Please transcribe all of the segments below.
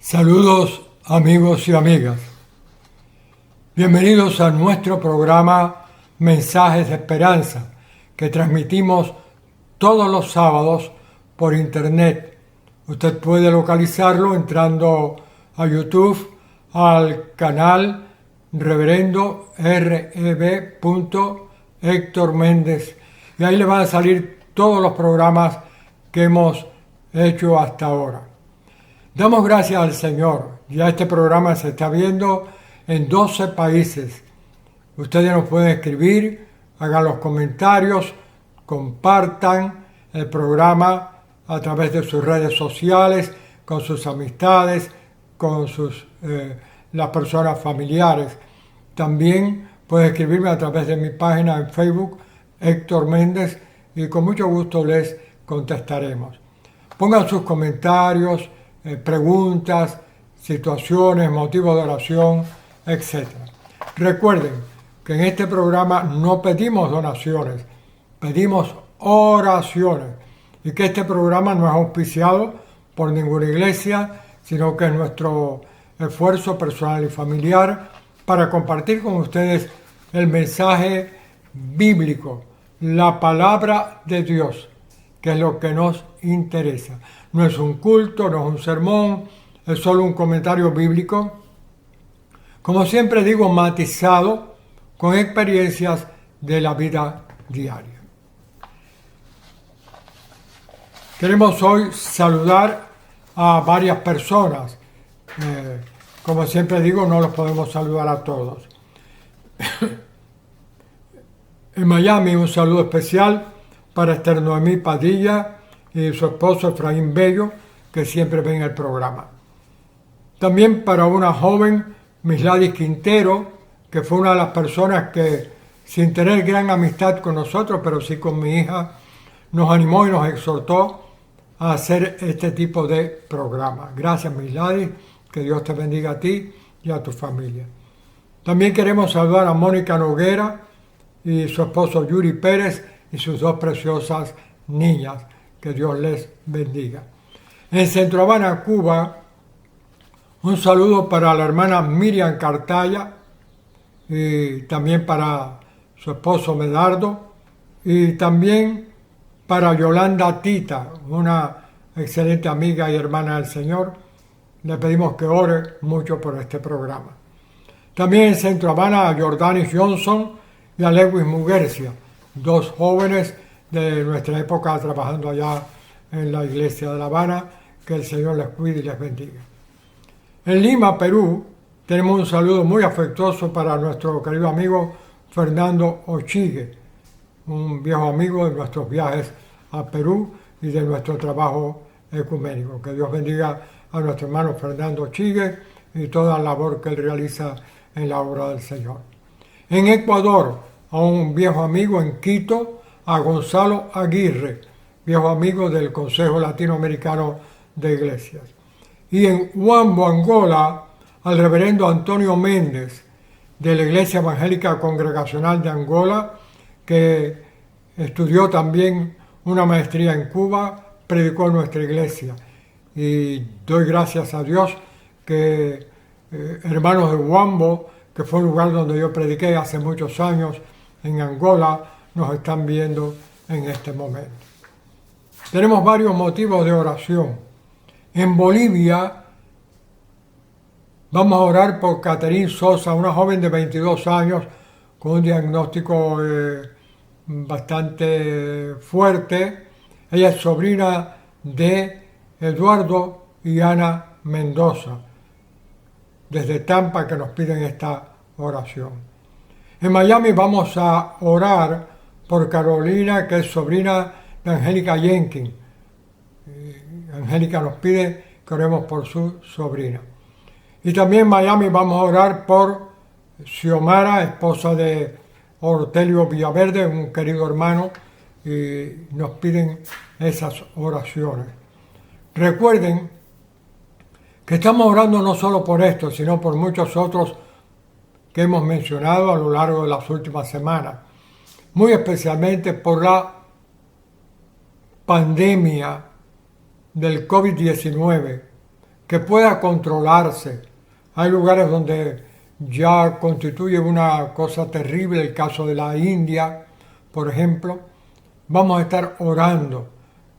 Saludos amigos y amigas. Bienvenidos a nuestro programa Mensajes de Esperanza, que transmitimos todos los sábados por internet. Usted puede localizarlo entrando a YouTube al canal Reverendo R.E.B. Héctor Méndez, y ahí le van a salir todos los programas que hemos hecho hasta ahora. Damos gracias al Señor. Ya este programa se está viendo en 12 países. Ustedes nos pueden escribir, hagan los comentarios, compartan el programa a través de sus redes sociales, con sus amistades, con las personas familiares. También pueden escribirme a través de mi página en Facebook, Héctor Méndez, y con mucho gusto les contestaremos. Pongan sus comentarios, preguntas, situaciones, motivos de oración, etc. Recuerden que en este programa no pedimos donaciones, pedimos oraciones, y que este programa no es auspiciado por ninguna iglesia, sino que es nuestro esfuerzo personal y familiar para compartir con ustedes el mensaje bíblico, la palabra de Dios, que es lo que nos interesa. No es un culto, no es un sermón, es solo un comentario bíblico, como siempre digo, matizado con experiencias de la vida diaria. Queremos hoy saludar a varias personas. Como siempre digo, no los podemos saludar a todos. En Miami, un saludo especial para Esther Noemí Padilla y su esposo Efraín Bello, que siempre ven el programa. También para una joven, Misladis Quintero, que fue una de las personas que, sin tener gran amistad con nosotros, pero sí con mi hija, nos animó y nos exhortó a hacer este tipo de programa. Gracias, Misladis, que Dios te bendiga a ti y a tu familia. También queremos saludar a Mónica Noguera y su esposo Yuri Pérez y sus dos preciosas niñas. Que Dios les bendiga. En Centro Habana, Cuba, un saludo para la hermana Miriam Cartaya y también para su esposo Medardo y también para Yolanda Tita, una excelente amiga y hermana del Señor. Le pedimos que ore mucho por este programa. También en Centro Habana a Jordanis Johnson y a Lewis Muguercia, dos jóvenes de nuestra época trabajando allá en la iglesia de La Habana. Que el Señor les cuide y les bendiga. En Lima, Perú, tenemos un saludo muy afectuoso para nuestro querido amigo Fernando Ochigue, un viejo amigo de nuestros viajes a Perú y de nuestro trabajo ecuménico. Que Dios bendiga a nuestro hermano Fernando Ochigue y toda la labor que él realiza en la obra del Señor. En Ecuador, a un viejo amigo en Quito, a Gonzalo Aguirre, viejo amigo del Consejo Latinoamericano de Iglesias. Y en Huambo, Angola, al reverendo Antonio Méndez, de la Iglesia Evangélica Congregacional de Angola, que estudió también una maestría en Cuba, predicó en nuestra iglesia. Y doy gracias a Dios que hermanos de Huambo, que fue un lugar donde yo prediqué hace muchos años en Angola, nos están viendo en este momento. Tenemos varios motivos de oración. En Bolivia vamos a orar por Caterín Sosa, una joven de 22 años con un diagnóstico bastante fuerte. Ella es sobrina de Eduardo y Ana Mendoza, desde Tampa, que nos piden esta oración. En Miami vamos a orar por Carolina, que es sobrina de Angélica Jenkins. Angélica nos pide que oremos por su sobrina. Y también en Miami vamos a orar por Xiomara, esposa de Ortelio Villaverde, un querido hermano, y nos piden esas oraciones. Recuerden que estamos orando no solo por esto, sino por muchos otros que hemos mencionado a lo largo de las últimas semanas, muy especialmente por la pandemia del COVID-19 que pueda controlarse. Hay lugares donde ya constituye una cosa terrible, el caso de la India, por ejemplo. Vamos a estar orando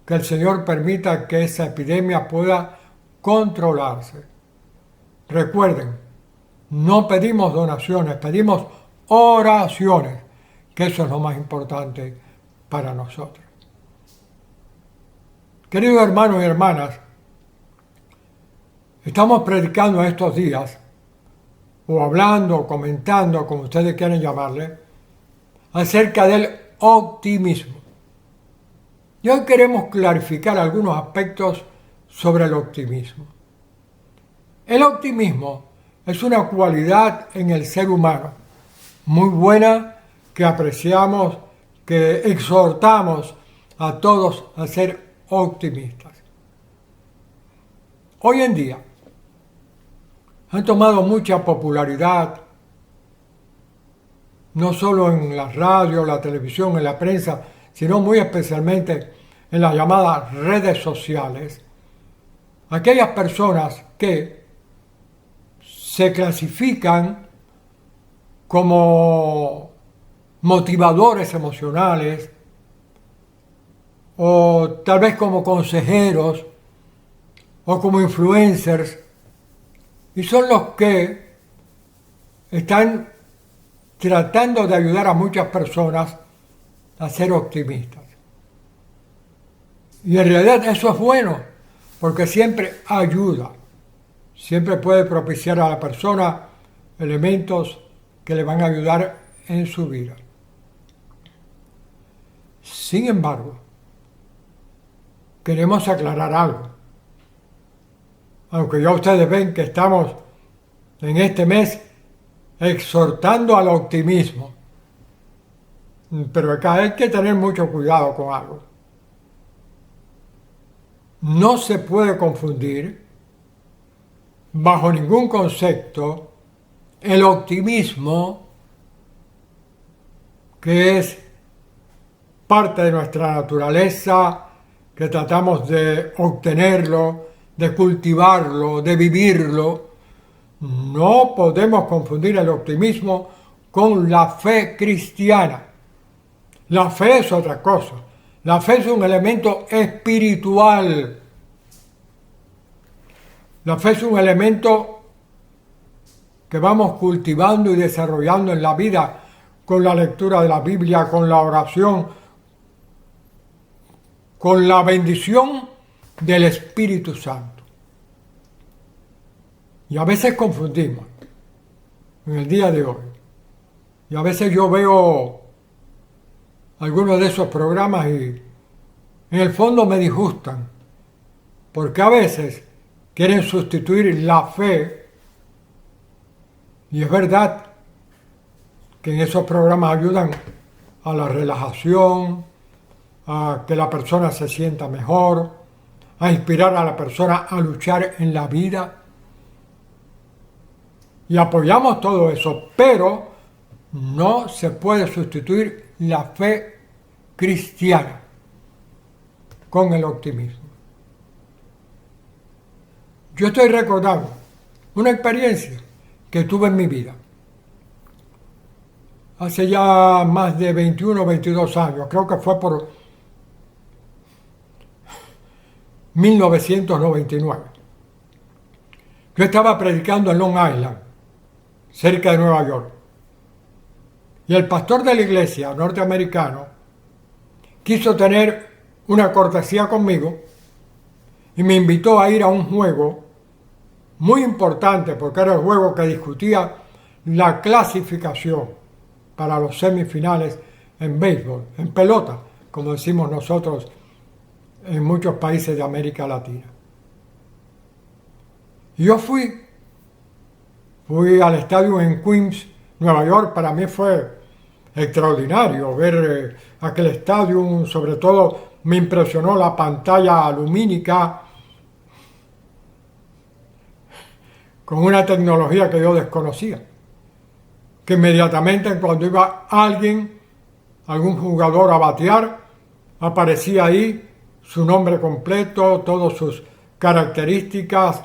que el Señor permita que esa epidemia pueda controlarse. Recuerden, no pedimos donaciones, pedimos oraciones, que eso es lo más importante para nosotros. Queridos hermanos y hermanas, estamos predicando estos días, o hablando, o comentando, como ustedes quieran llamarle, acerca del optimismo. Y hoy queremos clarificar algunos aspectos sobre el optimismo. El optimismo es una cualidad en el ser humano muy buena que apreciamos, que exhortamos a todos a ser optimistas. Hoy en día han tomado mucha popularidad, no solo en la radio, la televisión, en la prensa, sino muy especialmente en las llamadas redes sociales, aquellas personas que se clasifican como motivadores emocionales o tal vez como consejeros o como influencers, y son los que están tratando de ayudar a muchas personas a ser optimistas. Y en realidad eso es bueno, porque siempre ayuda, siempre puede propiciar a la persona elementos que le van a ayudar en su vida. Sin embargo, queremos aclarar algo. Aunque ya ustedes ven que estamos en este mes exhortando al optimismo, pero acá hay que tener mucho cuidado con algo. No se puede confundir, bajo ningún concepto, el optimismo, que es parte de nuestra naturaleza, que tratamos de obtenerlo, de cultivarlo, de vivirlo. No podemos confundir el optimismo con la fe cristiana. La fe es otra cosa. La fe es un elemento espiritual. La fe es un elemento que vamos cultivando y desarrollando en la vida con la lectura de la Biblia, con la oración, con la bendición del Espíritu Santo. Y a veces confundimos en el día de hoy. Y a veces yo veo algunos de esos programas y en el fondo me disgustan, porque a veces quieren sustituir la fe, y es verdad que en esos programas ayudan a la relajación, a que la persona se sienta mejor, a inspirar a la persona a luchar en la vida. Y apoyamos todo eso, pero no se puede sustituir la fe cristiana con el optimismo. Yo estoy recordando una experiencia que tuve en mi vida. Hace ya más de 21 o 22 años, creo que fue por 1999. Yo estaba predicando en Long Island, cerca de Nueva York. Y el pastor de la iglesia norteamericano quiso tener una cortesía conmigo y me invitó a ir a un juego muy importante, porque era el juego que discutía la clasificación para los semifinales en béisbol, en pelota, como decimos nosotros en muchos países de América Latina. Y yo fui al estadio en Queens, Nueva York. Para mí fue extraordinario ver aquel estadio, sobre todo me impresionó la pantalla lumínica con una tecnología que yo desconocía, que inmediatamente cuando iba algún jugador a batear, aparecía ahí su nombre completo, todas sus características,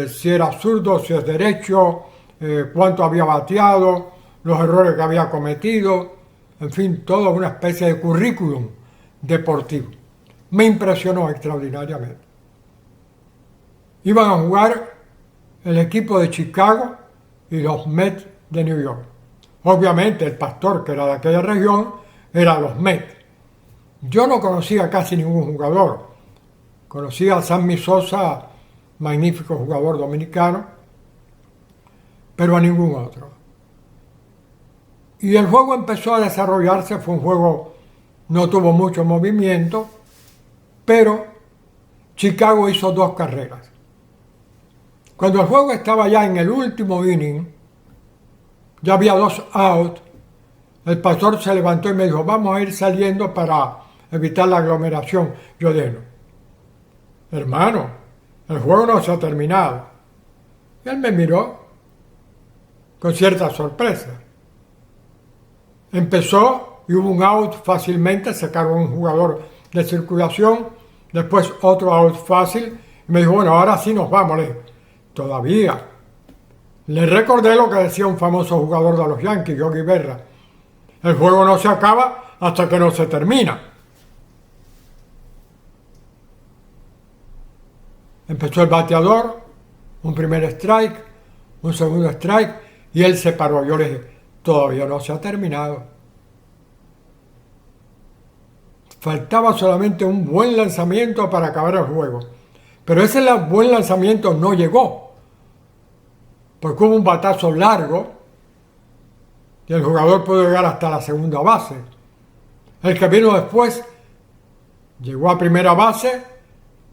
si era zurdo, si es derecho, cuánto había bateado, los errores que había cometido, en fin, toda una especie de currículum deportivo. Me impresionó extraordinariamente. Iban a jugar el equipo de Chicago y los Mets de New York. Obviamente el pastor, que era de aquella región, era los Mets. Yo no conocía casi ningún jugador. Conocía a Sammy Sosa, magnífico jugador dominicano, pero a ningún otro. Y el juego empezó a desarrollarse, fue un juego, no tuvo mucho movimiento, pero Chicago hizo 2 carreras. Cuando el juego estaba ya en el último inning, ya había 2 outs, el pastor se levantó y me dijo, vamos a ir saliendo para evitar la aglomeración. Yo dije, no, hermano, el juego no se ha terminado. Y él me miró con cierta sorpresa. Empezó y hubo un out fácilmente, sacaron un jugador de circulación, después otro out fácil, y me dijo, bueno, ahora sí nos vamos. Le dije, todavía. Le recordé lo que decía un famoso jugador de los Yankees, Yogi Berra. El juego no se acaba hasta que no se termina. Empezó el bateador, un primer strike, un segundo strike, y él se paró. Yo le dije, todavía no se ha terminado. Faltaba solamente un buen lanzamiento para acabar el juego. Pero ese buen lanzamiento no llegó, porque hubo un batazo largo y el jugador pudo llegar hasta la segunda base. El que vino después llegó a primera base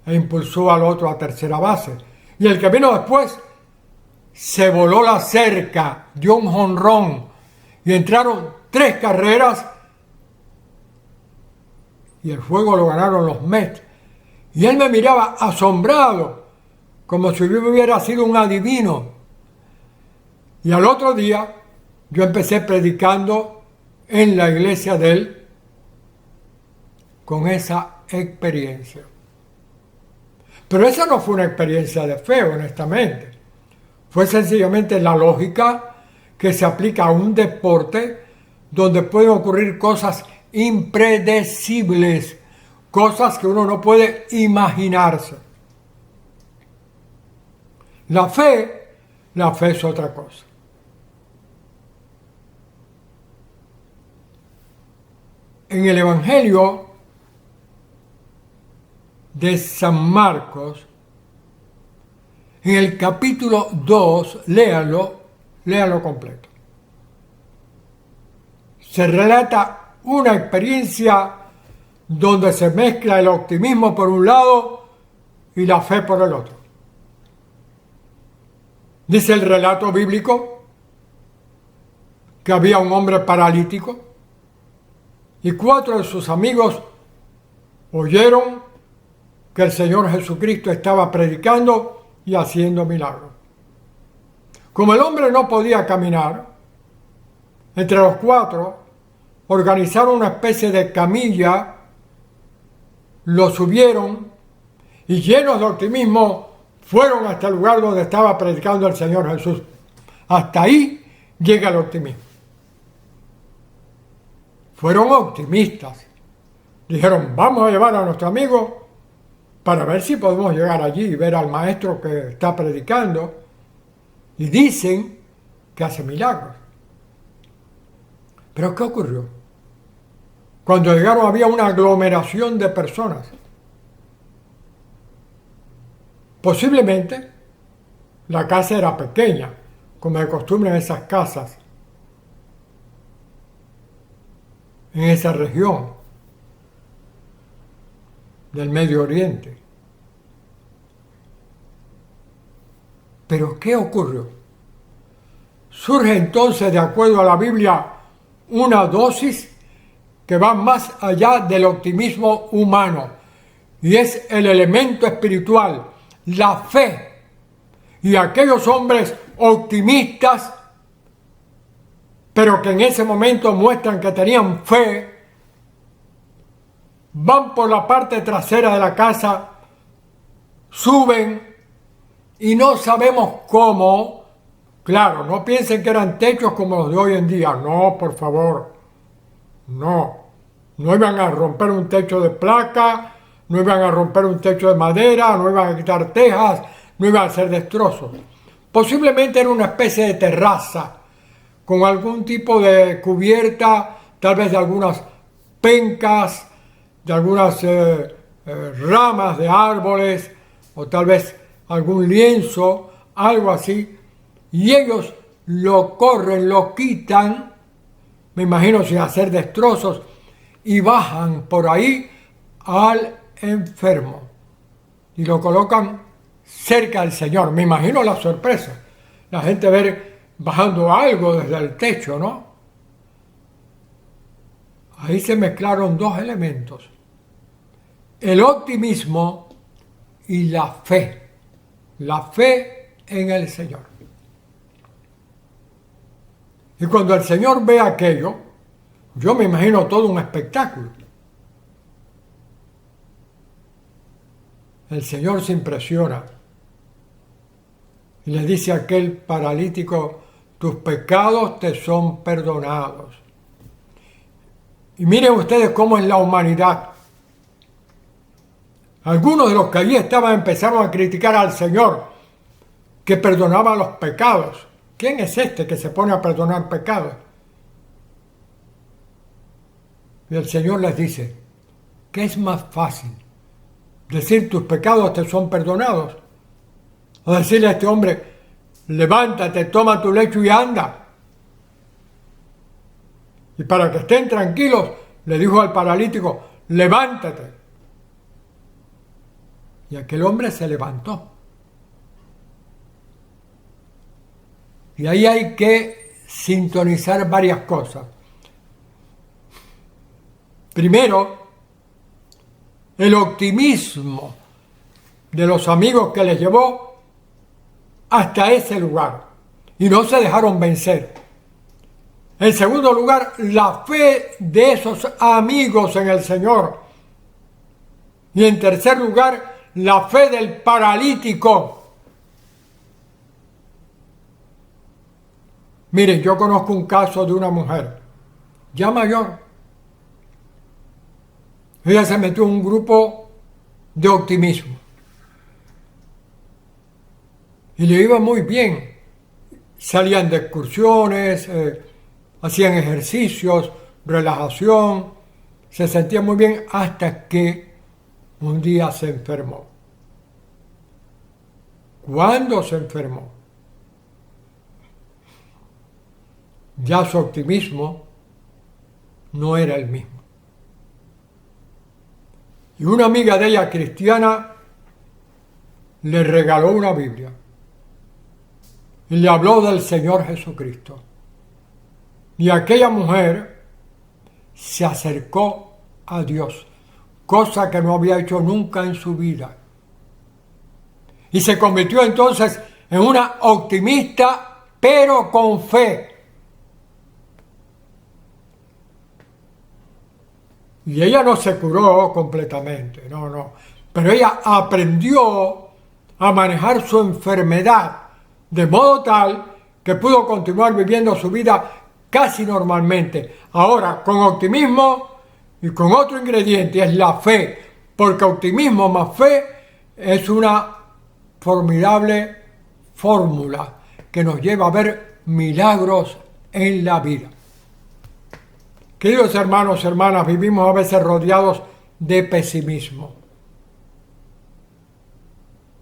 e impulsó al otro a tercera base. Y el que vino después se voló la cerca, dio un jonrón y entraron 3 carreras y el juego lo ganaron los Mets. Y él me miraba asombrado, como si yo hubiera sido un adivino. Y al otro día yo empecé predicando en la iglesia de él con esa experiencia. Pero esa no fue una experiencia de fe, honestamente. Fue sencillamente la lógica que se aplica a un deporte donde pueden ocurrir cosas impredecibles, cosas que uno no puede imaginarse. La fe es otra cosa. En el Evangelio de San Marcos, en el capítulo 2, léalo completo. Se relata una experiencia donde se mezcla el optimismo por un lado y la fe por el otro. Dice el relato bíblico que había un hombre paralítico y 4 de sus amigos oyeron que el Señor Jesucristo estaba predicando y haciendo milagros. Como el hombre no podía caminar, entre los 4 organizaron una especie de camilla, lo subieron y llenos de optimismo fueron hasta el lugar donde estaba predicando el Señor Jesús. Hasta ahí llega el optimismo. Fueron optimistas. Dijeron, vamos a llevar a nuestro amigo para ver si podemos llegar allí y ver al maestro que está predicando. Y dicen que hace milagros. Pero ¿qué ocurrió? Cuando llegaron había una aglomeración de personas. Posiblemente la casa era pequeña, como de costumbre en esas casas, en esa región del Medio Oriente. Pero ¿qué ocurrió? Surge entonces, de acuerdo a la Biblia, una dosis que va más allá del optimismo humano y es el elemento espiritual, la fe. Y aquellos hombres optimistas, pero que en ese momento muestran que tenían fe, van por la parte trasera de la casa, suben y no sabemos cómo. Claro, no piensen que eran techos como los de hoy en día. No, por favor. No. No iban a romper un techo de placa, no iban a romper un techo de madera, no iban a quitar tejas, no iban a hacer destrozos. Posiblemente era una especie de terraza, con algún tipo de cubierta, tal vez de algunas pencas, de algunas ramas de árboles, o tal vez algún lienzo, algo así, y ellos lo corren, lo quitan, me imagino sin hacer destrozos, y bajan por ahí al enfermo y lo colocan cerca del Señor. Me imagino la sorpresa, la gente ver bajando algo desde el techo, ¿no? Ahí se mezclaron dos elementos, el optimismo y la fe en el Señor. Y cuando el Señor ve aquello, yo me imagino todo un espectáculo. El Señor se impresiona y le dice a aquel paralítico, tus pecados te son perdonados. Y miren ustedes cómo es la humanidad. Algunos de los que allí estaban empezaron a criticar al Señor, que perdonaba los pecados. ¿Quién es este que se pone a perdonar pecados? Y el Señor les dice, ¿qué es más fácil? ¿Decir tus pecados te son perdonados? O decirle a este hombre, levántate, toma tu lecho y anda. Y para que estén tranquilos, le dijo al paralítico, levántate. Y aquel hombre se levantó. Y ahí hay que sintonizar varias cosas. Primero, el optimismo de los amigos que les llevó hasta ese lugar y no se dejaron vencer. En segundo lugar, la fe de esos amigos en el Señor. Y en tercer lugar, la fe del paralítico. Miren, yo conozco un caso de una mujer ya mayor. Ella se metió en un grupo de optimismo. Y le iba muy bien. Salían de excursiones, hacían ejercicios, relajación. Se sentía muy bien hasta que un día se enfermó. ¿Cuándo se enfermó? Ya su optimismo no era el mismo. Y una amiga de ella, cristiana, le regaló una Biblia y le habló del Señor Jesucristo. Y aquella mujer se acercó a Dios, cosa que no había hecho nunca en su vida. Y se convirtió entonces en una optimista, pero con fe. Y ella no se curó completamente, no. Pero ella aprendió a manejar su enfermedad de modo tal que pudo continuar viviendo su vida casi normalmente. Ahora, con optimismo y con otro ingrediente, es la fe. Porque optimismo más fe es una formidable fórmula que nos lleva a ver milagros en la vida. Queridos hermanos y hermanas, vivimos a veces rodeados de pesimismo.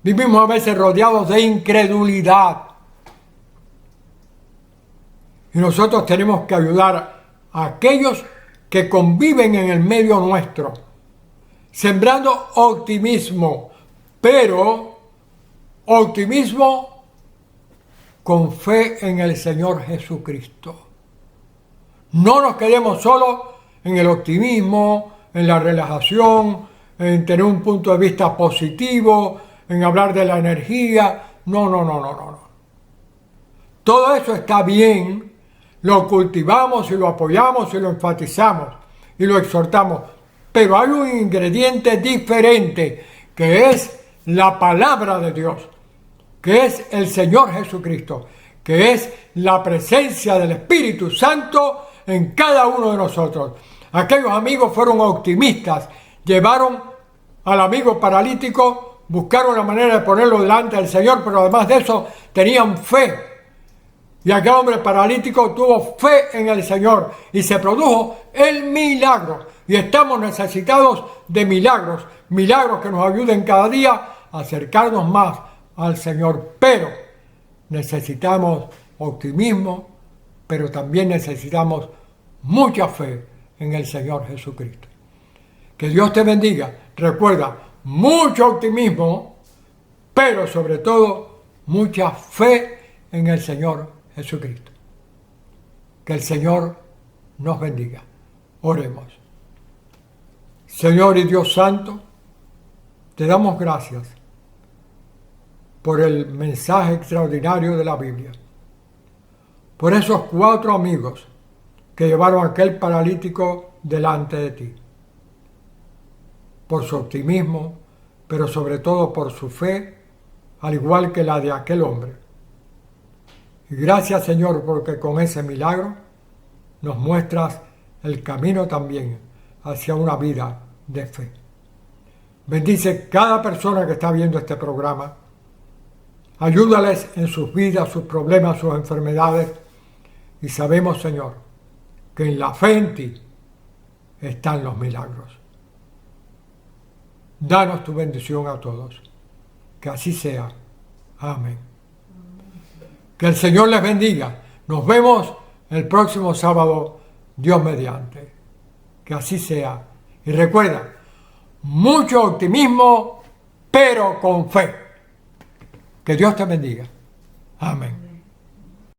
Vivimos a veces rodeados de incredulidad. Y nosotros tenemos que ayudar a aquellos que conviven en el medio nuestro, sembrando optimismo, pero optimismo con fe en el Señor Jesucristo. No nos quedemos solo en el optimismo, en la relajación, en tener un punto de vista positivo, en hablar de la energía. No. Todo eso está bien, lo cultivamos y lo apoyamos y lo enfatizamos y lo exhortamos. Pero hay un ingrediente diferente, que es la palabra de Dios, que es el Señor Jesucristo, que es la presencia del Espíritu Santo en cada uno de nosotros. Aquellos amigos fueron optimistas, llevaron al amigo paralítico, buscaron la manera de ponerlo delante del Señor, pero además de eso tenían fe. Y aquel hombre paralítico tuvo fe en el Señor y se produjo el milagro. Y estamos necesitados de milagros, milagros que nos ayuden cada día a acercarnos más al Señor. Pero necesitamos optimismo, pero también necesitamos mucha fe en el Señor Jesucristo. Que Dios te bendiga. Recuerda, mucho optimismo, pero sobre todo mucha fe en el Señor Jesucristo. Que el Señor nos bendiga. Oremos. Señor y Dios Santo, te damos gracias por el mensaje extraordinario de la Biblia, por esos 4 amigos que llevaron a aquel paralítico delante de ti, por su optimismo, pero sobre todo por su fe, al igual que la de aquel hombre. Y gracias, Señor, porque con ese milagro nos muestras el camino también hacia una vida de fe. Bendice cada persona que está viendo este programa. Ayúdales en sus vidas, sus problemas, sus enfermedades. Y sabemos, Señor, que en la fe en ti están los milagros. Danos tu bendición a todos. Que así sea. Amén. Que el Señor les bendiga. Nos vemos el próximo sábado, Dios mediante. Que así sea. Y recuerda, mucho optimismo, pero con fe. Que Dios te bendiga. Amén.